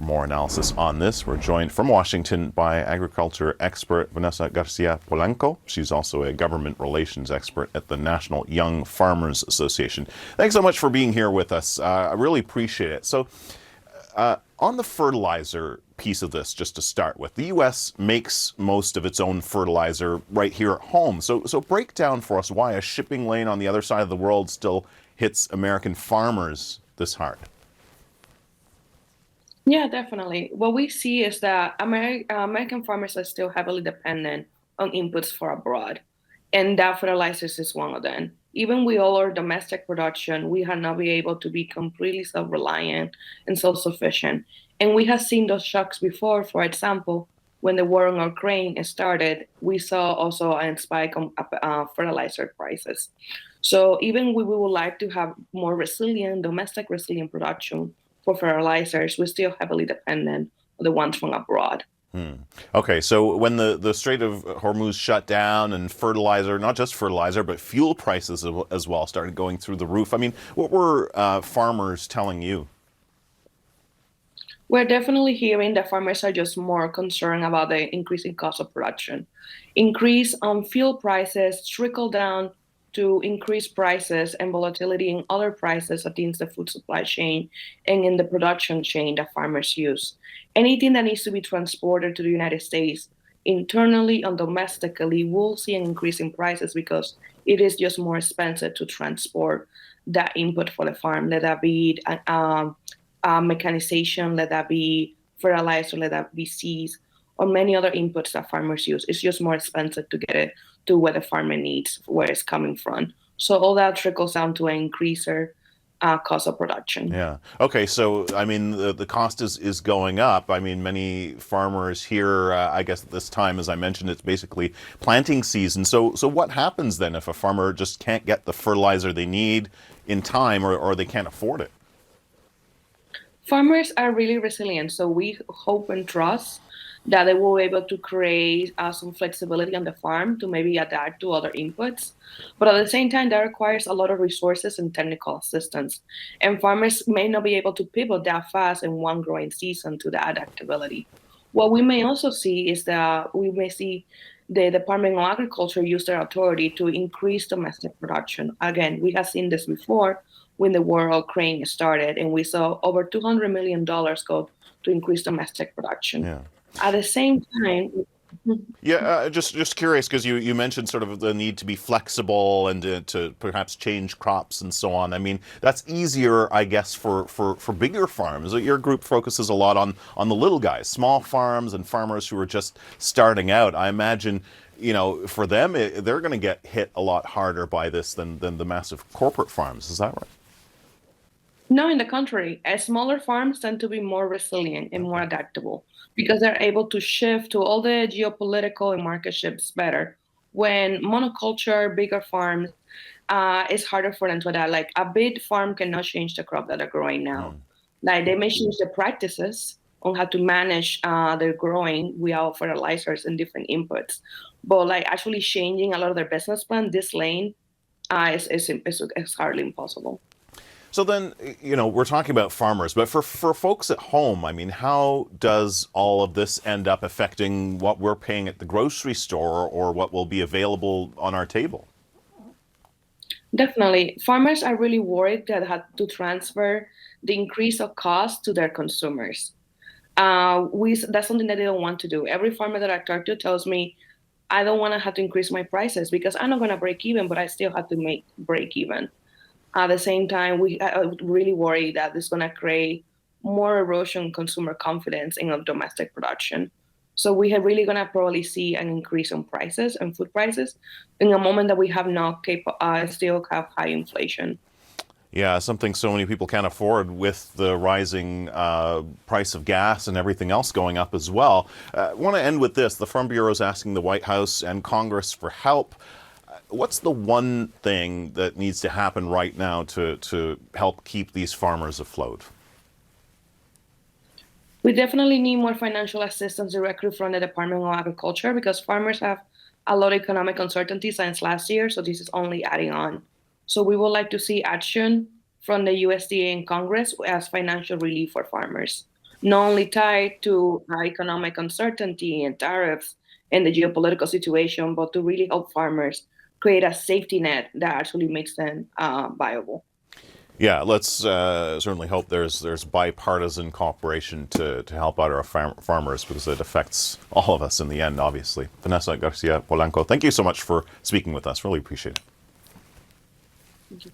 more analysis on this, we're joined from Washington by agriculture expert Vanessa Garcia Polanco. She's also a government relations expert at the National Young Farmers Association. Thanks so much for being here with us. I really appreciate it. So, on the fertilizer piece of this, just to start with, the U.S. makes most of its own fertilizer right here at home. So break down for us why a shipping lane on the other side of the world still hits American farmers this hard. Yeah, definitely. What we see is that American farmers are still heavily dependent on inputs for abroad, and that fertilizers is one of them. Even with all our domestic production, we have not been able to be completely self-reliant and self-sufficient. And we have seen those shocks before. For example, when the war on Ukraine started, we saw also a spike on fertilizer prices. So even we would like to have more resilient, domestic resilient production for fertilizers, we're still heavily dependent on the ones from abroad. Okay, so when the Strait of Hormuz shut down and fertilizer, not just fertilizer, but fuel prices as well started going through the roof, I mean, what were farmers telling you? We're definitely hearing that farmers are just more concerned about the increasing cost of production. Increase on fuel prices trickle down to increased prices and volatility in other prices against the food supply chain and in the production chain that farmers use. Anything that needs to be transported to the United States internally and domestically will see an increase in prices because it is just more expensive to transport that input for the farm, let that be mechanization, let that be fertilizer, let that be seeds, or many other inputs that farmers use. It's just more expensive to get it to where the farmer needs, where it's coming from. So all that trickles down to an increaser cost of production. Yeah. Okay. So, I mean, the cost is going up. I mean, many farmers here, I guess at this time, as I mentioned, it's basically planting season. So what happens then if a farmer just can't get the fertilizer they need in time or they can't afford it? Farmers are really resilient, so we hope and trust that they will be able to create some flexibility on the farm to maybe adapt to other inputs. But at the same time, that requires a lot of resources and technical assistance. And farmers may not be able to pivot that fast in one growing season to that adaptability. What we may also see is that we may see the Department of Agriculture use their authority to increase domestic production. Again, we have seen this before when the war in Ukraine started, and we saw over $200 million go to increase domestic production. Yeah. At the same time, Yeah, just curious because you mentioned sort of the need to be flexible and to perhaps change crops and so on. I mean, that's easier, I guess, for bigger farms. Your group focuses a lot on the little guys, small farms and farmers who are just starting out. I imagine, for them, they're going to get hit a lot harder by this than the massive corporate farms. Is that right? no, in the contrary, smaller farms tend to be more resilient and more adaptable because they're able to shift to all the geopolitical and market shifts better. When monoculture, bigger farms, it's harder for them to adapt. Like a big farm cannot change the crop that they're growing now. Mm. Like they may change the practices on how to manage their growing without fertilizers and different inputs. But like actually changing a lot of their business plan, this lane is hardly impossible. So then, we're talking about farmers, but for folks at home, I mean, how does all of this end up affecting what we're paying at the grocery store or what will be available on our table? Definitely. Farmers are really worried that have to transfer the increase of cost to their consumers. That's something that they don't want to do. Every farmer that I talk to tells me, I don't want to have to increase my prices because I'm not going to break even, but I still have to make break even. At the same time, we are really worried that this is going to create more erosion in consumer confidence in domestic production. So we are really going to probably see an increase in prices and food prices in a moment that we have not still have high inflation. Yeah, something so many people can't afford with the rising price of gas and everything else going up as well. I want to end with this. The Farm Bureau is asking the White House and Congress for help. What's the one thing that needs to happen right now to help keep these farmers afloat? We definitely need more financial assistance directly from the Department of Agriculture because farmers have a lot of economic uncertainty since last year, so this is only adding on. So we would like to see action from the USDA and Congress as financial relief for farmers. not only tied to economic uncertainty and tariffs and the geopolitical situation, but to really help farmers create a safety net that actually makes them viable. Yeah, let's certainly hope there's bipartisan cooperation to help out our farmers, because it affects all of us in the end, obviously. Vanessa Garcia Polanco, thank you so much for speaking with us. Really appreciate it. Thank you.